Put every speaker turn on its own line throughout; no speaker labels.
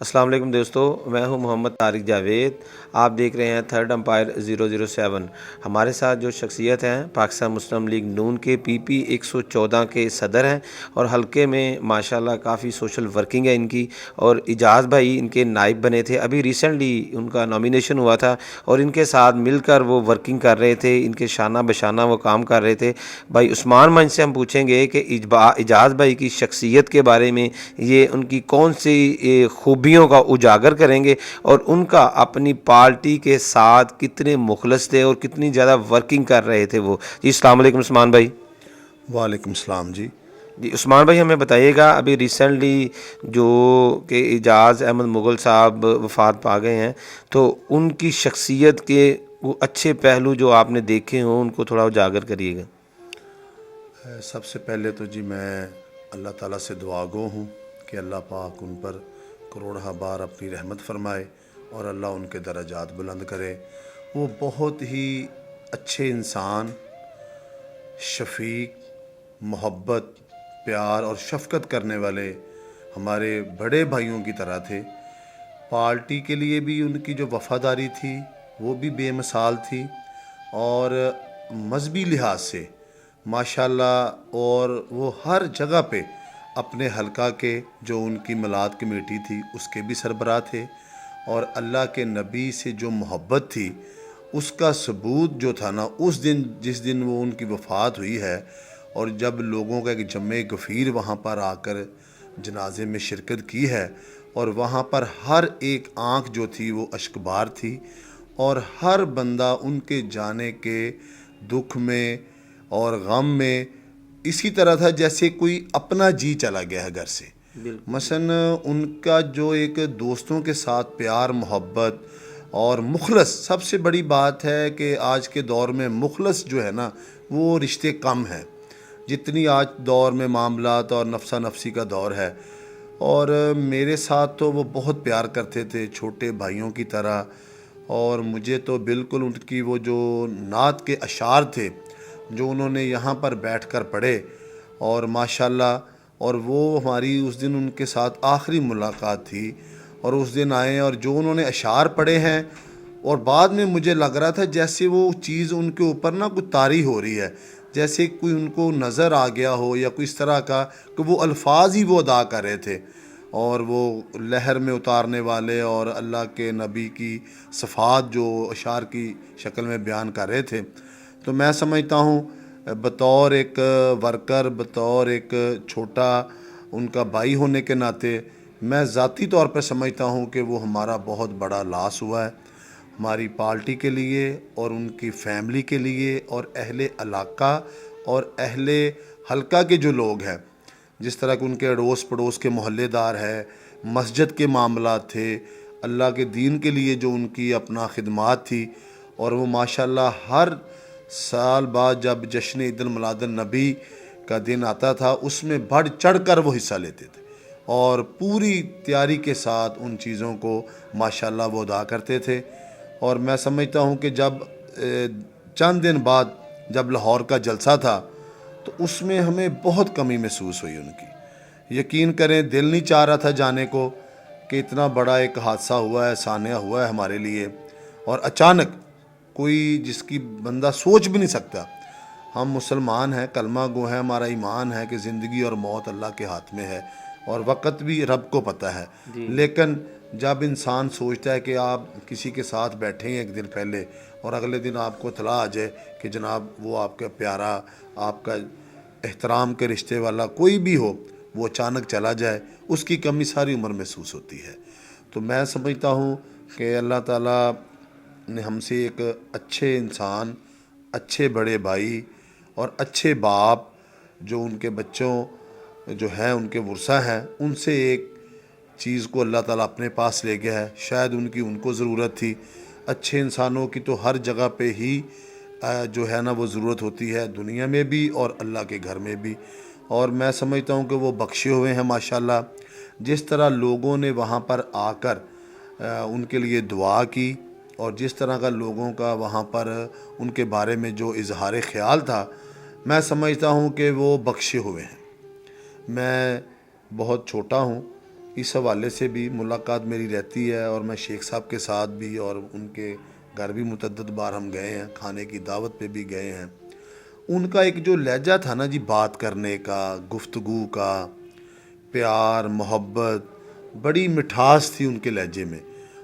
السلام علیکم دوستو، میں ہوں محمد طارق جاوید۔ آپ دیکھ رہے ہیں تھرڈ امپائر 007۔ ہمارے ساتھ جو شخصیت ہیں پاکستان مسلم لیگ نون کے PP 114 کے صدر ہیں، اور حلقے میں ماشاءاللہ کافی سوشل ورکنگ ہے ان کی، اور اجاز بھائی ان کے نائب بنے تھے، ابھی ریسنٹلی ان کا نامینیشن ہوا تھا، اور ان کے ساتھ مل کر وہ ورکنگ کر رہے تھے، ان کے شانہ بشانہ وہ کام کر رہے تھے۔ بھائی عثمان منچ سے ہم پوچھیں گے کہ اجاز بھائی کی شخصیت کے بارے میں، یہ ان کی کون سی خوبیوں کا اجاگر کریں گے، اور ان کا اپنی پارٹی کے ساتھ کتنے مخلص تھے اور کتنی زیادہ ورکنگ کر رہے تھے وہ۔ جی السلام علیکم عثمان بھائی۔
وعلیکم السلام جی۔
جی عثمان بھائی، ہمیں بتائیے گا، ابھی ریسنٹلی جو کہ اجاز احمد مغل صاحب وفات پا گئے ہیں، تو ان کی شخصیت کے وہ اچھے پہلو جو آپ نے دیکھے ہوں ان کو تھوڑا اجاگر کریے گا۔
سب سے پہلے تو جی میں اللہ تعالیٰ سے دعا گو ہوں کہ اللہ پاک ان پر کروڑہ بار اپنی رحمت فرمائے اور اللہ ان کے درجات بلند کرے۔ وہ بہت ہی اچھے انسان، شفیق، محبت، پیار اور شفقت کرنے والے ہمارے بڑے بھائیوں کی طرح تھے۔ پارٹی کے لیے بھی ان کی جو وفاداری تھی وہ بھی بے مثال تھی، اور مذہبی لحاظ سے ماشاءاللہ، اور وہ ہر جگہ پہ اپنے حلقہ کے جو ان کی میلاد کمیٹی تھی اس کے بھی سربراہ تھے، اور اللہ کے نبی سے جو محبت تھی اس کا ثبوت جو تھا نا، اس دن جس دن وہ ان کی وفات ہوئی ہے، اور جب لوگوں کا ایک جمع غفیر وہاں پر آ کر جنازے میں شرکت کی ہے، اور وہاں پر ہر ایک آنکھ جو تھی وہ اشکبار تھی، اور ہر بندہ ان کے جانے کے دکھ میں اور غم میں اسی طرح تھا جیسے کوئی اپنا جی چلا گیا ہے گھر سے۔ مثلا ان کا جو ایک دوستوں کے ساتھ پیار، محبت اور مخلص، سب سے بڑی بات ہے کہ آج کے دور میں مخلص جو ہے نا وہ رشتے کم ہیں، جتنی آج دور میں معاملات اور نفسا نفسی کا دور ہے۔ اور میرے ساتھ تو وہ بہت پیار کرتے تھے، چھوٹے بھائیوں کی طرح، اور مجھے تو بالکل ان کی وہ جو نعت کے اشعار تھے جو انہوں نے یہاں پر بیٹھ کر پڑھے، اور ماشاءاللہ، اور وہ ہماری اس دن ان کے ساتھ آخری ملاقات تھی، اور اس دن آئے اور جو انہوں نے اشعار پڑھے ہیں، اور بعد میں مجھے لگ رہا تھا جیسے وہ چیز ان کے اوپر نا کوئی طاری ہو رہی ہے، جیسے کوئی ان کو نظر آ گیا ہو یا کوئی اس طرح کا، کہ وہ الفاظ ہی وہ ادا کر رہے تھے، اور وہ لہر میں اتارنے والے اور اللہ کے نبی کی صفات جو اشعار کی شکل میں بیان کر رہے تھے۔ تو میں سمجھتا ہوں بطور ایک ورکر، بطور ایک چھوٹا ان کا بھائی ہونے کے ناطے، میں ذاتی طور پہ سمجھتا ہوں کہ وہ ہمارا بہت بڑا لاس ہوا ہے، ہماری پارٹی کے لیے اور ان کی فیملی کے لیے اور اہل علاقہ اور اہل حلقہ کے جو لوگ ہیں، جس طرح کہ ان کے اڑوس پڑوس کے محلے دار ہے، مسجد کے معاملات تھے، اللہ کے دین کے لیے جو ان کی اپنا خدمات تھی، اور وہ ماشاءاللہ ہر سال بعد جب جشن عید الميلاد النبی کا دن آتا تھا اس میں بڑھ چڑھ کر وہ حصہ لیتے تھے، اور پوری تیاری کے ساتھ ان چیزوں کو ماشاءاللہ وہ ادا کرتے تھے۔ اور میں سمجھتا ہوں کہ جب چند دن بعد جب لاہور کا جلسہ تھا تو اس میں ہمیں بہت کمی محسوس ہوئی ان کی۔ یقین کریں دل نہیں چاہ رہا تھا جانے کو، کہ اتنا بڑا ایک حادثہ ہوا ہے، سانحہ ہوا ہے ہمارے لیے، اور اچانک کوئی جس کی بندہ سوچ بھی نہیں سکتا۔ ہم مسلمان ہیں، کلمہ گو ہیں، ہمارا ایمان ہے کہ زندگی اور موت اللہ کے ہاتھ میں ہے، اور وقت بھی رب کو پتہ ہے، لیکن جب انسان سوچتا ہے کہ آپ کسی کے ساتھ بیٹھے ہیں ایک دن پہلے، اور اگلے دن آپ کو اطلاع آ جائے کہ جناب وہ آپ کا پیارا، آپ کا احترام کے رشتے والا کوئی بھی ہو، وہ اچانک چلا جائے، اس کی کمی ساری عمر محسوس ہوتی ہے۔ تو میں سمجھتا ہوں کہ اللہ تعالیٰ نے ہم سے ایک اچھے انسان، اچھے بڑے بھائی اور اچھے باپ، جو ان کے بچوں جو ہیں ان کے ورثہ ہیں، ان سے ایک چیز کو اللہ تعالیٰ اپنے پاس لے گیا ہے۔ شاید ان کو ضرورت تھی، اچھے انسانوں کی تو ہر جگہ پہ ہی جو ہے نا وہ ضرورت ہوتی ہے، دنیا میں بھی اور اللہ کے گھر میں بھی۔ اور میں سمجھتا ہوں کہ وہ بخشے ہوئے ہیں ماشاءاللہ۔ جس طرح لوگوں نے وہاں پر آ کر ان کے لیے دعا کی، اور جس طرح کا لوگوں کا وہاں پر ان کے بارے میں جو اظہار خیال تھا، میں سمجھتا ہوں کہ وہ بخشے ہوئے ہیں۔ میں بہت چھوٹا ہوں، اس حوالے سے بھی ملاقات میری رہتی ہے، اور میں شیخ صاحب کے ساتھ بھی اور ان کے گھر بھی متعدد بار ہم گئے ہیں، کھانے کی دعوت پہ بھی گئے ہیں۔ ان کا ایک جو لہجہ تھا نا جی، بات کرنے کا، گفتگو کا، پیار محبت، بڑی مٹھاس تھی ان کے لہجے میں،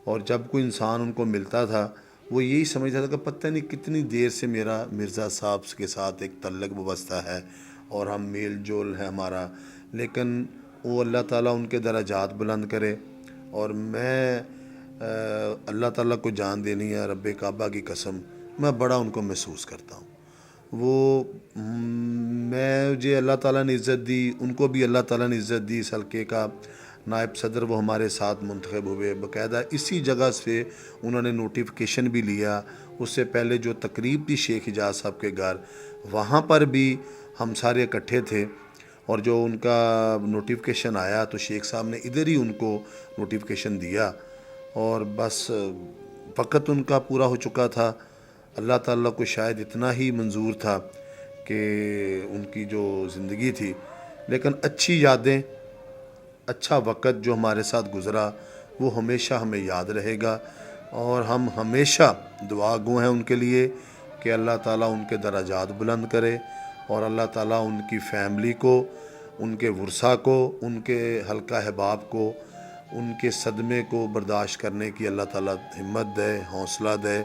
اور جب کوئی انسان ان کو ملتا تھا وہ یہی سمجھتا تھا کہ پتہ نہیں کتنی دیر سے میرا مرزا صاحب کے ساتھ ایک تعلق وابستہ ہے اور ہم میل جول ہے ہمارا، لیکن وہ اللہ تعالیٰ ان کے درجات بلند کرے۔ اور میں اللہ تعالیٰ کو جان دینی ہے، رب کعبہ کی قسم، میں بڑا ان کو محسوس کرتا ہوں۔ وہ مجھے اللہ تعالیٰ نے عزت دی، ان کو بھی اللہ تعالیٰ نے عزت دی۔ اس حلقے کا نائب صدر وہ ہمارے ساتھ منتخب ہوئے، باقاعدہ اسی جگہ سے انہوں نے نوٹیفیکیشن بھی لیا۔ اس سے پہلے جو تقریب تھی شیخ حجاز صاحب کے گھر، وہاں پر بھی ہم سارے اکٹھے تھے، اور جو ان کا نوٹیفیکیشن آیا تو شیخ صاحب نے ادھر ہی ان کو نوٹیفیکیشن دیا، اور بس وقت ان کا پورا ہو چکا تھا۔ اللہ تعالیٰ کو شاید اتنا ہی منظور تھا کہ ان کی جو زندگی تھی، لیکن اچھی یادیں، اچھا وقت جو ہمارے ساتھ گزرا وہ ہمیشہ ہمیں یاد رہے گا، اور ہم ہمیشہ دعا گو ہیں ان کے لیے کہ اللہ تعالیٰ ان کے درجات بلند کرے، اور اللہ تعالیٰ ان کی فیملی کو، ان کے ورثہ کو، ان کے حلقہ احباب کو، ان کے صدمے کو برداشت کرنے کی اللہ تعالیٰ ہمت دے، حوصلہ دے۔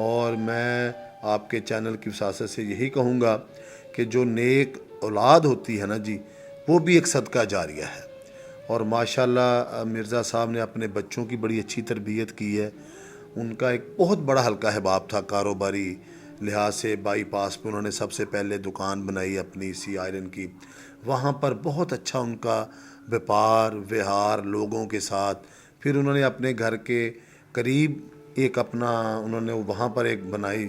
اور میں آپ کے چینل کی وساطت سے یہی کہوں گا کہ جو نیک اولاد ہوتی ہے نا جی، وہ بھی ایک صدقہ جاریہ ہے، اور ماشاءاللہ مرزا صاحب نے اپنے بچوں کی بڑی اچھی تربیت کی ہے۔ ان کا ایک بہت بڑا حلقہ احباب تھا کاروباری لحاظ سے، بائی پاس پہ انہوں نے سب سے پہلے دکان بنائی اپنی سی آئرن کی، وہاں پر بہت اچھا ان کا ویپار وہار لوگوں کے ساتھ۔ پھر انہوں نے اپنے گھر کے قریب ایک اپنا انہوں نے وہاں پر ایک بنائی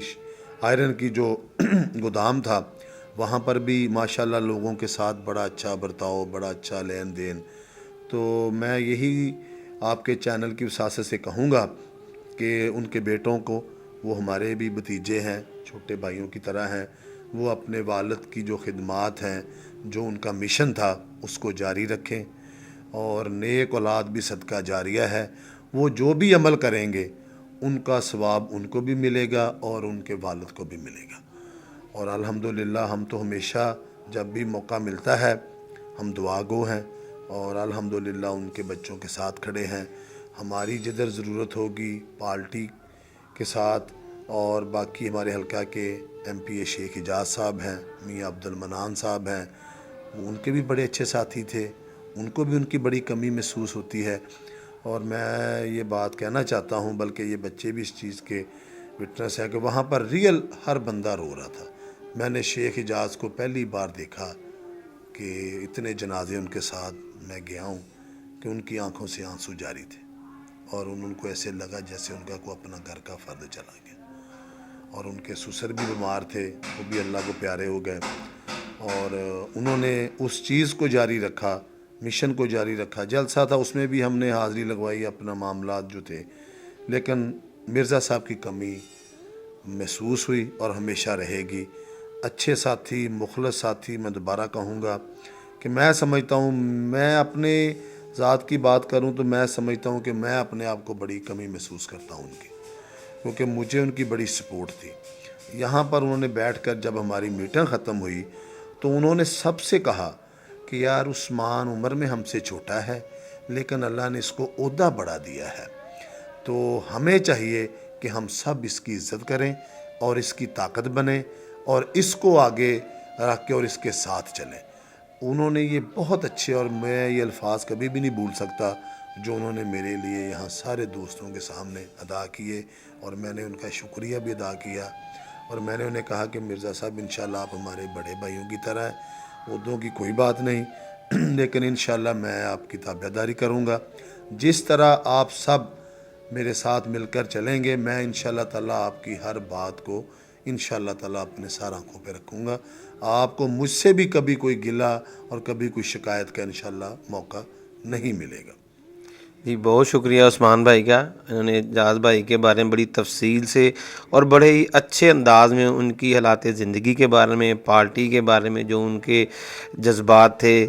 آئرن کی جو گودام تھا، وہاں پر بھی ماشاءاللہ لوگوں کے ساتھ بڑا اچھا برتاؤ، بڑا اچھا لین دین۔ تو میں یہی آپ کے چینل کی وساطت سے کہوں گا کہ ان کے بیٹوں کو، وہ ہمارے بھی بھتیجے ہیں، چھوٹے بھائیوں کی طرح ہیں، وہ اپنے والد کی جو خدمات ہیں، جو ان کا مشن تھا، اس کو جاری رکھیں، اور نیک اولاد بھی صدقہ جاریہ ہے۔ وہ جو بھی عمل کریں گے ان کا ثواب ان کو بھی ملے گا اور ان کے والد کو بھی ملے گا۔ اور الحمدللہ ہم تو ہمیشہ جب بھی موقع ملتا ہے ہم دعا گو ہیں، اور الحمدللہ ان کے بچوں کے ساتھ کھڑے ہیں۔ ہماری جدھر ضرورت ہوگی پارٹی کے ساتھ، اور باقی ہمارے حلقہ کے ایم پی اے شیخ حجاز صاحب ہیں، میاں عبد المنان صاحب ہیں، ان کے بھی بڑے اچھے ساتھی تھے، ان کو بھی ان کی بڑی کمی محسوس ہوتی ہے۔ اور میں یہ بات کہنا چاہتا ہوں، بلکہ یہ بچے بھی اس چیز کے وٹنس ہے، کہ وہاں پر ریئل ہر بندہ رو رہا تھا۔ میں نے شیخ حجاز کو پہلی بار دیکھا کہ اتنے جنازے ان کے ساتھ میں گیا ہوں کہ ان کی آنکھوں سے آنسو جاری تھے، اور ان کو ایسے لگا جیسے ان کا کوئی اپنا گھر کا فرد چلا گیا۔ اور ان کے سسر بھی بیمار تھے، وہ بھی اللہ کو پیارے ہو گئے، اور انہوں نے اس چیز کو جاری رکھا، مشن کو جاری رکھا۔ جلسہ تھا، اس میں بھی ہم نے حاضری لگوائی، اپنا معاملات جو تھے، لیکن مرزا صاحب کی کمی محسوس ہوئی اور ہمیشہ رہے گی۔ اچھے ساتھی، مخلص ساتھی، میں دوبارہ کہوں گا کہ میں سمجھتا ہوں، میں اپنے ذات کی بات کروں تو میں سمجھتا ہوں کہ میں اپنے آپ کو بڑی کمی محسوس کرتا ہوں ان کی، کیونکہ مجھے ان کی بڑی سپورٹ تھی۔ یہاں پر انہوں نے بیٹھ کر جب ہماری میٹنگ ختم ہوئی تو انہوں نے سب سے کہا کہ یار عثمان عمر میں ہم سے چھوٹا ہے، لیکن اللہ نے اس کو عہدہ بڑھا دیا ہے، تو ہمیں چاہیے کہ ہم سب اس کی عزت کریں اور اس کی طاقت بنیں اور اس کو آگے رکھ کے اور اس کے ساتھ چلیں۔ انہوں نے یہ بہت اچھے، اور میں یہ الفاظ کبھی بھی نہیں بھول سکتا جو انہوں نے میرے لیے یہاں سارے دوستوں کے سامنے ادا کیے، اور میں نے ان کا شکریہ بھی ادا کیا، اور میں نے انہیں کہا کہ مرزا صاحب انشاءاللہ آپ ہمارے بڑے بھائیوں کی طرح ہیں، عہدوں کی کوئی بات نہیں، لیکن انشاءاللہ میں آپ کی تابعداری کروں گا۔ جس طرح آپ سب میرے ساتھ مل کر چلیں گے، میں انشاءاللہ تعالیٰ آپ کی ہر بات کو انشاءاللہ تعالیٰ اپنے سار آنکھوں پہ رکھوں گا۔ آپ کو مجھ سے بھی کبھی کوئی گلہ اور کبھی کوئی شکایت کا انشاءاللہ موقع نہیں ملے گا۔
جی بہت شکریہ عثمان بھائی کا، انہوں نے جاز بھائی کے بارے میں بڑی تفصیل سے اور بڑے ہی اچھے انداز میں ان کی حالات زندگی کے بارے میں، پارٹی کے بارے میں جو ان کے جذبات تھے،